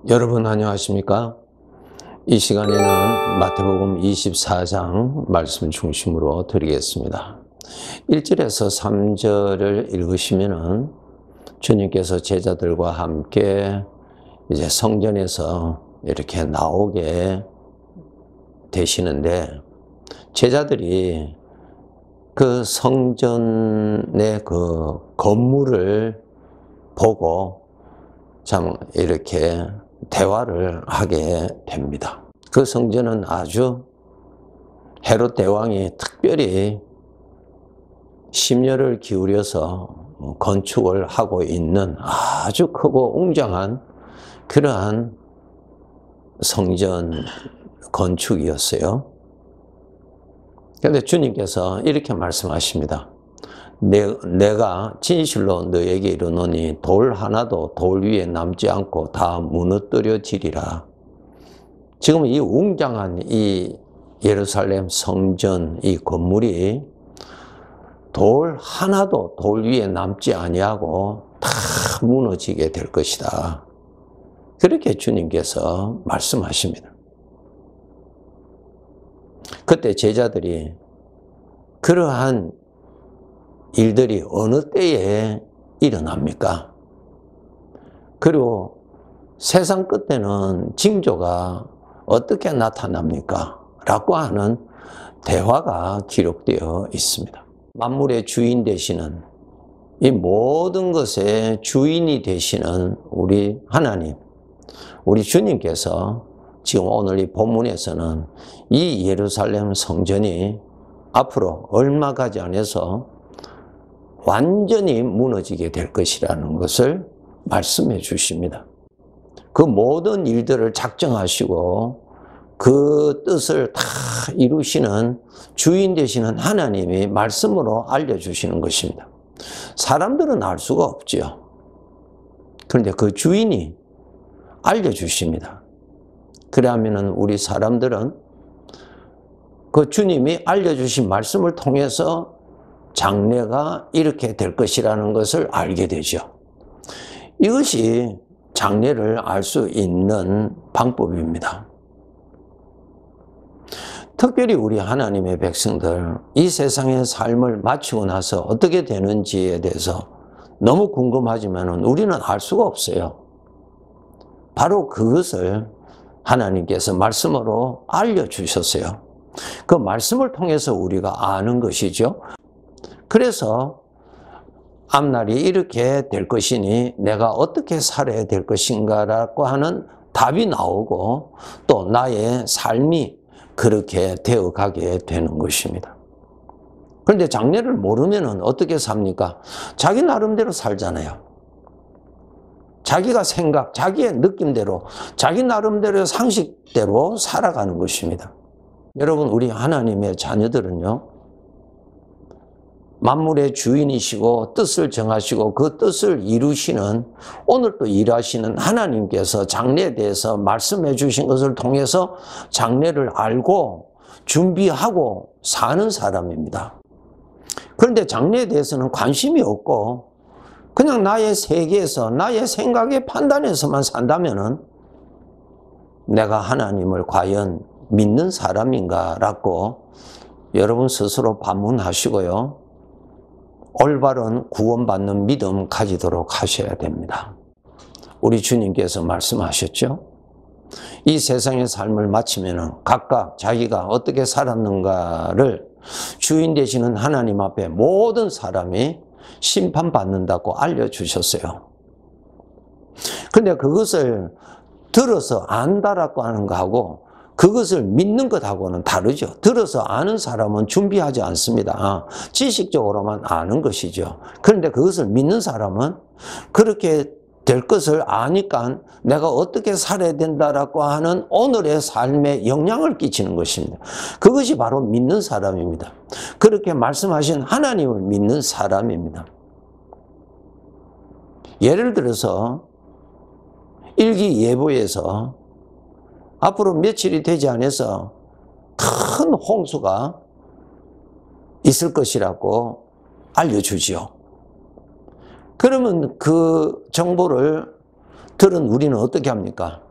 여러분 안녕하십니까? 이 시간에는 마태복음 24장 말씀 중심으로 드리겠습니다. 1절에서 3절을 읽으시면은 주님께서 제자들과 함께 이제 성전에서 이렇게 나오게 되시는데, 제자들이 그 성전의 그 건물을 보고 참 이렇게 대화를 하게 됩니다. 그 성전은 아주 헤롯 대왕이 특별히 심려를 기울여서 건축을 하고 있는 아주 크고 웅장한 그러한 성전 건축이었어요. 그런데 주님께서 이렇게 말씀하십니다. 내가 진실로 너에게 이르노니 돌 하나도 돌 위에 남지 않고 다 무너뜨려지리라. 지금 이 웅장한 이 예루살렘 성전 이 건물이 돌 하나도 돌 위에 남지 아니하고 다 무너지게 될 것이다. 그렇게 주님께서 말씀하십니다. 그때 제자들이 그러한 일들이 어느 때에 일어납니까? 그리고 세상 끝에는 징조가 어떻게 나타납니까? 라고 하는 대화가 기록되어 있습니다. 만물의 주인 되시는, 이 모든 것의 주인이 되시는 우리 하나님, 우리 주님께서 지금 오늘 이 본문에서는 이 예루살렘 성전이 앞으로 얼마 가지 않아서 완전히 무너지게 될 것이라는 것을 말씀해 주십니다. 그 모든 일들을 작정하시고 그 뜻을 다 이루시는 주인 되시는 하나님이 말씀으로 알려주시는 것입니다. 사람들은 알 수가 없지요. 그런데 그 주인이 알려주십니다. 그러면은 우리 사람들은 그 주님이 알려주신 말씀을 통해서 장래가 이렇게 될 것이라는 것을 알게 되죠. 이것이 장래를 알 수 있는 방법입니다. 특별히 우리 하나님의 백성들, 이 세상의 삶을 마치고 나서 어떻게 되는지에 대해서 너무 궁금하지만 우리는 알 수가 없어요. 바로 그것을 하나님께서 말씀으로 알려주셨어요. 그 말씀을 통해서 우리가 아는 것이죠. 그래서 앞날이 이렇게 될 것이니 내가 어떻게 살아야 될 것인가라고 하는 답이 나오고 또 나의 삶이 그렇게 되어가게 되는 것입니다. 그런데 장래를 모르면 어떻게 삽니까? 자기 나름대로 살잖아요. 자기가 생각, 자기의 느낌대로, 자기 나름대로 상식대로 살아가는 것입니다. 여러분, 우리 하나님의 자녀들은요, 만물의 주인이시고 뜻을 정하시고 그 뜻을 이루시는, 오늘 또 일하시는 하나님께서 장래에 대해서 말씀해 주신 것을 통해서 장래를 알고 준비하고 사는 사람입니다. 그런데 장래에 대해서는 관심이 없고 그냥 나의 세계에서 나의 생각의 판단에서만 산다면은 내가 하나님을 과연 믿는 사람인가라고 여러분 스스로 반문하시고요. 올바른 구원받는 믿음 가지도록 하셔야 됩니다. 우리 주님께서 말씀하셨죠. 이 세상의 삶을 마치면은 각각 자기가 어떻게 살았는가를 주인 되시는 하나님 앞에 모든 사람이 심판받는다고 알려주셨어요. 그런데 그것을 들어서 안다라고 하는 거하고 그것을 믿는 것하고는 다르죠. 들어서 아는 사람은 준비하지 않습니다. 지식적으로만 아는 것이죠. 그런데 그것을 믿는 사람은 그렇게 될 것을 아니까 내가 어떻게 살아야 된다라고 하는 오늘의 삶에 영향을 끼치는 것입니다. 그것이 바로 믿는 사람입니다. 그렇게 말씀하신 하나님을 믿는 사람입니다. 예를 들어서 일기예보에서 앞으로 며칠이 되지 않아서 큰 홍수가 있을 것이라고 알려주지요. 그러면 그 정보를 들은 우리는 어떻게 합니까?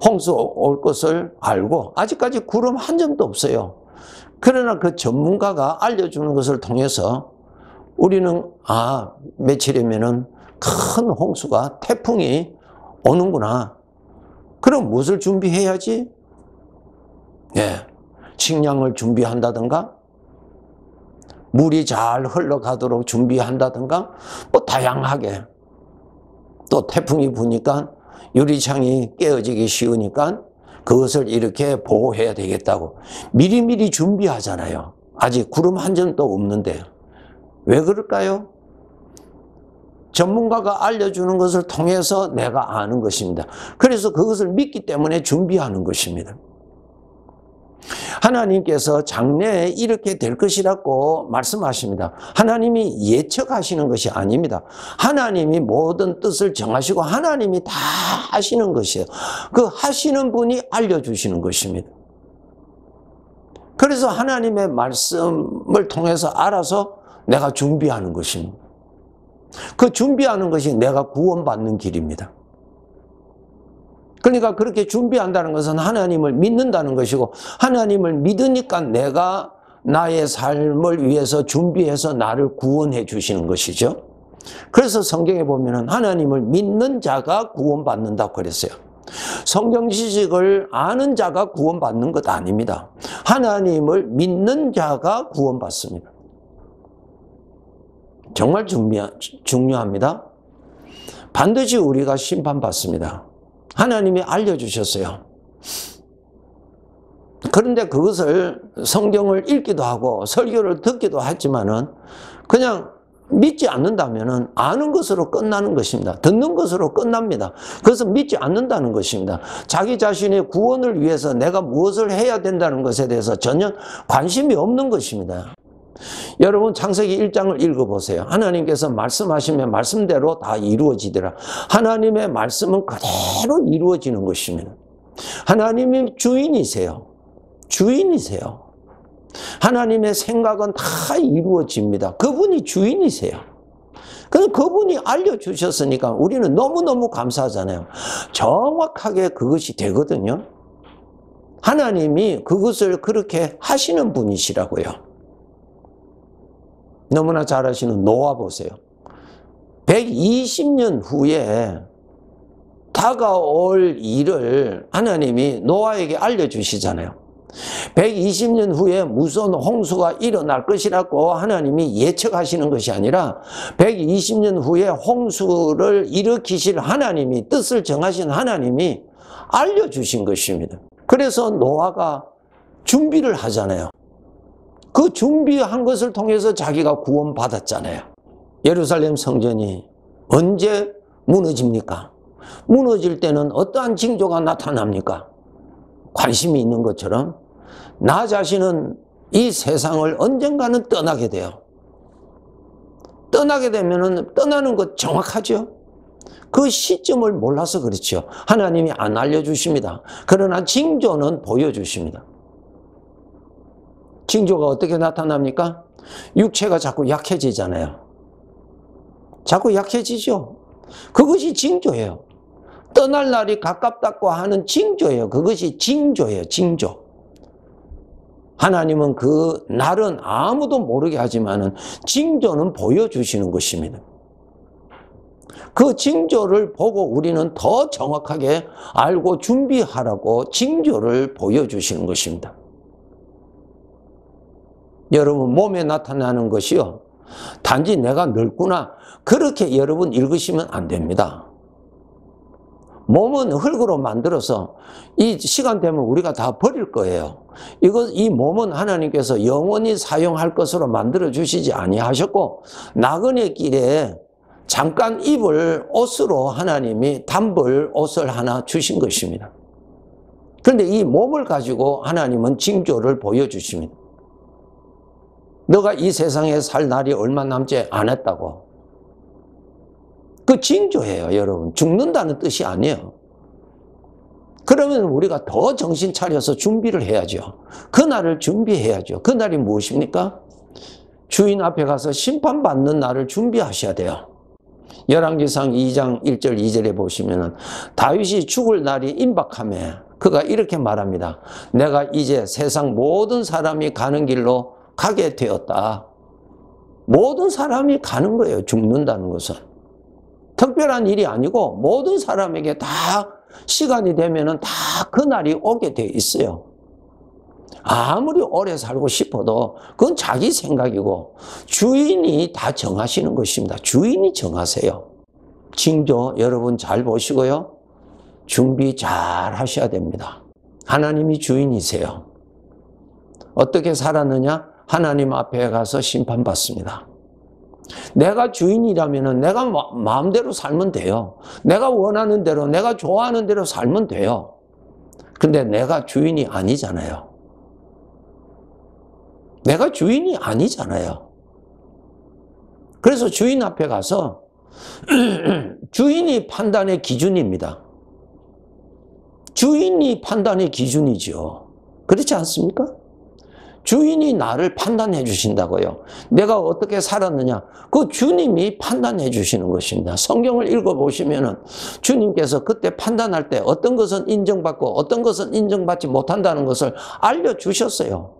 홍수 올 것을 알고 아직까지 구름 한 점도 없어요. 그러나 그 전문가가 알려주는 것을 통해서 우리는 며칠이면은 큰 홍수가 태풍이 오는구나. 그럼 무엇을 준비해야지? 식량을 준비한다든가 물이 잘 흘러가도록 준비한다든가 다양하게 또 태풍이 부니까 유리창이 깨어지기 쉬우니까 그것을 이렇게 보호해야 되겠다고 미리미리 준비하잖아요. 아직 구름 한 점도 없는데 왜 그럴까요? 전문가가 알려주는 것을 통해서 내가 아는 것입니다. 그래서 그것을 믿기 때문에 준비하는 것입니다. 하나님께서 장래에 이렇게 될 것이라고 말씀하십니다. 하나님이 예측하시는 것이 아닙니다. 하나님이 모든 뜻을 정하시고 하나님이 다 하시는 것이에요. 그 하시는 분이 알려주시는 것입니다. 그래서 하나님의 말씀을 통해서 알아서 내가 준비하는 것입니다. 그 준비하는 것이 내가 구원받는 길입니다. 그러니까 그렇게 준비한다는 것은 하나님을 믿는다는 것이고 하나님을 믿으니까 내가 나의 삶을 위해서 준비해서 나를 구원해 주시는 것이죠. 그래서 성경에 보면은 하나님을 믿는 자가 구원받는다고 그랬어요. 성경 지식을 아는 자가 구원받는 것 아닙니다. 하나님을 믿는 자가 구원받습니다. 정말 중요합니다. 반드시 우리가 심판받습니다. 하나님이 알려주셨어요. 그런데 그것을 성경을 읽기도 하고 설교를 듣기도 하지만은 그냥 믿지 않는다면은 아는 것으로 끝나는 것입니다. 듣는 것으로 끝납니다. 그래서 믿지 않는다는 것입니다. 자기 자신의 구원을 위해서 내가 무엇을 해야 된다는 것에 대해서 전혀 관심이 없는 것입니다. 여러분 창세기 1장을 읽어보세요. 하나님께서 말씀하시면 말씀대로 다 이루어지더라. 하나님의 말씀은 그대로 이루어지는 것입니다. 하나님이 주인이세요. 주인이세요. 하나님의 생각은 다 이루어집니다. 그분이 주인이세요. 그럼 그분이 알려주셨으니까 우리는 너무너무 감사하잖아요. 정확하게 그것이 되거든요. 하나님이 그것을 그렇게 하시는 분이시라고요. 너무나 잘 아시는 노아 보세요. 120년 후에 다가올 일을 하나님이 노아에게 알려주시잖아요. 120년 후에 무서운 홍수가 일어날 것이라고 하나님이 예측하시는 것이 아니라 120년 후에 홍수를 일으키실 하나님이 뜻을 정하신 하나님이 알려주신 것입니다. 그래서 노아가 준비를 하잖아요. 그 준비한 것을 통해서 자기가 구원받았잖아요. 예루살렘 성전이 언제 무너집니까? 무너질 때는 어떠한 징조가 나타납니까? 관심이 있는 것처럼 나 자신은 이 세상을 언젠가는 떠나게 돼요. 떠나게 되면은 떠나는 것 정확하죠? 그 시점을 몰라서 그렇죠. 하나님이 안 알려주십니다. 그러나 징조는 보여주십니다. 징조가 어떻게 나타납니까? 육체가 자꾸 약해지잖아요. 자꾸 약해지죠. 그것이 징조예요. 떠날 날이 가깝다고 하는 징조예요. 그것이 징조예요. 징조. 하나님은 그 날은 아무도 모르게 하지만은 징조는 보여주시는 것입니다. 그 징조를 보고 우리는 더 정확하게 알고 준비하라고 징조를 보여주시는 것입니다. 여러분 몸에 나타나는 것이요. 단지 내가 늙구나 그렇게 여러분 읽으시면 안 됩니다. 몸은 흙으로 만들어서 이 시간 되면 우리가 다 버릴 거예요. 이 몸은 하나님께서 영원히 사용할 것으로 만들어 주시지 아니하셨고 나그네 길에 잠깐 입을 옷으로 하나님이 단벌 옷을 하나 주신 것입니다. 그런데 이 몸을 가지고 하나님은 징조를 보여주십니다. 너가 이 세상에 살 날이 얼마 남지 않았다고. 그 징조예요, 여러분. 죽는다는 뜻이 아니에요. 그러면 우리가 더 정신 차려서 준비를 해야죠. 그날을 준비해야죠. 그날이 무엇입니까? 주인 앞에 가서 심판받는 날을 준비하셔야 돼요. 열왕기상 2장 1절 2절에 보시면은 다윗이 죽을 날이 임박하며 그가 이렇게 말합니다. 내가 이제 세상 모든 사람이 가는 길로 가게 되었다. 모든 사람이 가는 거예요. 죽는다는 것은. 특별한 일이 아니고 모든 사람에게 다 시간이 되면은 다 그날이 오게 돼 있어요. 아무리 오래 살고 싶어도 그건 자기 생각이고 주인이 다 정하시는 것입니다. 주인이 정하세요. 징조 여러분 잘 보시고요. 준비 잘 하셔야 됩니다. 하나님이 주인이세요. 어떻게 살았느냐? 하나님 앞에 가서 심판받습니다. 내가 주인이라면 내가 마음대로 살면 돼요. 내가 원하는 대로, 내가 좋아하는 대로 살면 돼요. 근데 내가 주인이 아니잖아요. 내가 주인이 아니잖아요. 그래서 주인 앞에 가서 주인이 판단의 기준입니다. 주인이 판단의 기준이죠. 그렇지 않습니까? 주인이 나를 판단해 주신다고요. 내가 어떻게 살았느냐? 그 주님이 판단해 주시는 것입니다. 성경을 읽어보시면은 주님께서 그때 판단할 때 어떤 것은 인정받고 어떤 것은 인정받지 못한다는 것을 알려주셨어요.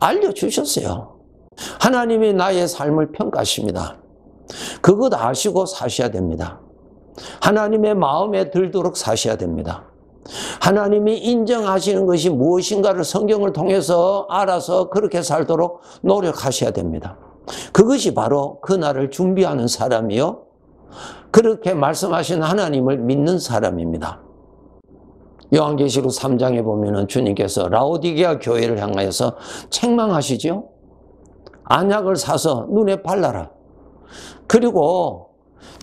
알려주셨어요. 하나님이 나의 삶을 평가하십니다. 그것 아시고 사셔야 됩니다. 하나님의 마음에 들도록 사셔야 됩니다. 하나님이 인정하시는 것이 무엇인가를 성경을 통해서 알아서 그렇게 살도록 노력하셔야 됩니다. 그것이 바로 그날을 준비하는 사람이요. 그렇게 말씀하신 하나님을 믿는 사람입니다. 요한계시록 3장에 보면은 주님께서 라오디게아 교회를 향하여서 책망하시죠. 안약을 사서 눈에 발라라. 그리고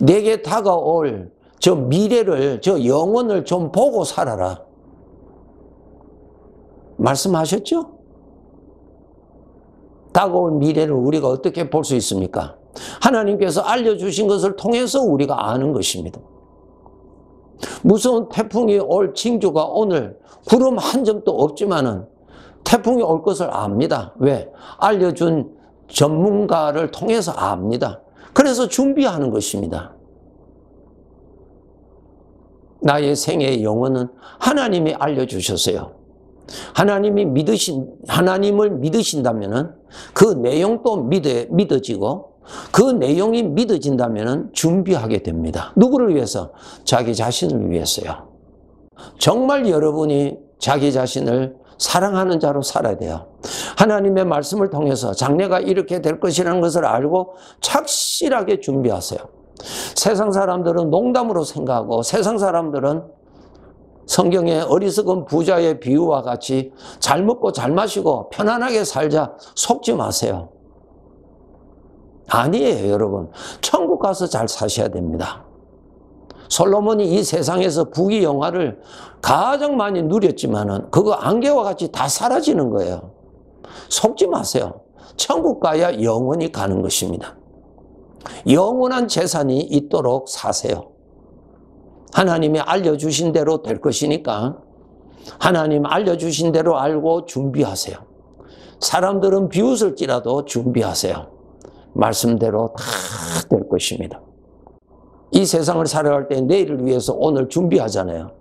내게 다가올 저 미래를, 저 영혼을 좀 보고 살아라. 말씀하셨죠? 다가올 미래를 우리가 어떻게 볼 수 있습니까? 하나님께서 알려주신 것을 통해서 우리가 아는 것입니다. 무서운 태풍이 올 징조가 오늘 구름 한 점도 없지만은 태풍이 올 것을 압니다. 왜? 알려준 전문가를 통해서 압니다. 그래서 준비하는 것입니다. 나의 생애의 영혼은 하나님이 알려주셨어요. 하나님을 믿으신다면 그 내용도 믿어지고 그 내용이 믿어진다면 준비하게 됩니다. 누구를 위해서? 자기 자신을 위해서요. 정말 여러분이 자기 자신을 사랑하는 자로 살아야 돼요. 하나님의 말씀을 통해서 장래가 이렇게 될 것이라는 것을 알고 착실하게 준비하세요. 세상 사람들은 농담으로 생각하고 세상 사람들은 성경의 어리석은 부자의 비유와 같이 잘 먹고 잘 마시고 편안하게 살자 속지 마세요. 아니에요, 여러분. 천국 가서 잘 사셔야 됩니다. 솔로몬이 이 세상에서 부귀영화를 가장 많이 누렸지만은 그거 안개와 같이 다 사라지는 거예요. 속지 마세요. 천국 가야 영원히 가는 것입니다. 영원한 재산이 있도록 사세요. 하나님이 알려주신 대로 될 것이니까 하나님 알려주신 대로 알고 준비하세요. 사람들은 비웃을지라도 준비하세요. 말씀대로 다 될 것입니다. 이 세상을 살아갈 때 내일을 위해서 오늘 준비하잖아요.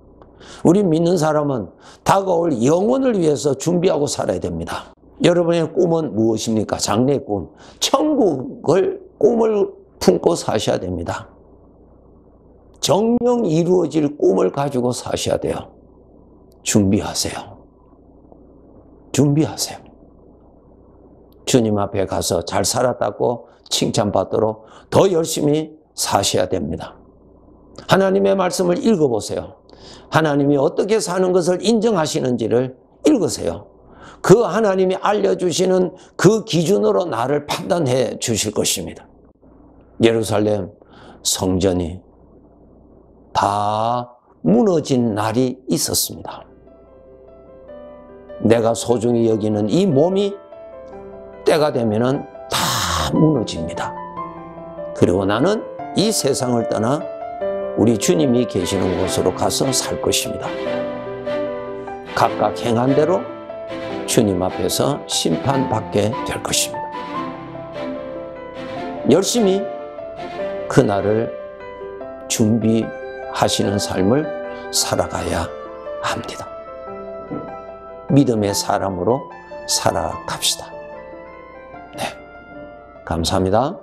우리 믿는 사람은 다가올 영혼을 위해서 준비하고 살아야 됩니다. 여러분의 꿈은 무엇입니까? 장래의 꿈. 천국을 꿈을 품고 사셔야 됩니다. 정녕 이루어질 꿈을 가지고 사셔야 돼요. 준비하세요. 준비하세요. 주님 앞에 가서 잘 살았다고 칭찬받도록 더 열심히 사셔야 됩니다. 하나님의 말씀을 읽어보세요. 하나님이 어떻게 사는 것을 인정하시는지를 읽으세요. 그 하나님이 알려주시는 그 기준으로 나를 판단해 주실 것입니다. 예루살렘 성전이 다 무너진 날이 있었습니다. 내가 소중히 여기는 이 몸이 때가 되면은 다 무너집니다. 그리고 나는 이 세상을 떠나 우리 주님이 계시는 곳으로 가서 살 것입니다. 각각 행한 대로 주님 앞에서 심판받게 될 것입니다. 열심히 그날을 준비하시는 삶을 살아가야 합니다. 믿음의 사람으로 살아갑시다. 네, 감사합니다.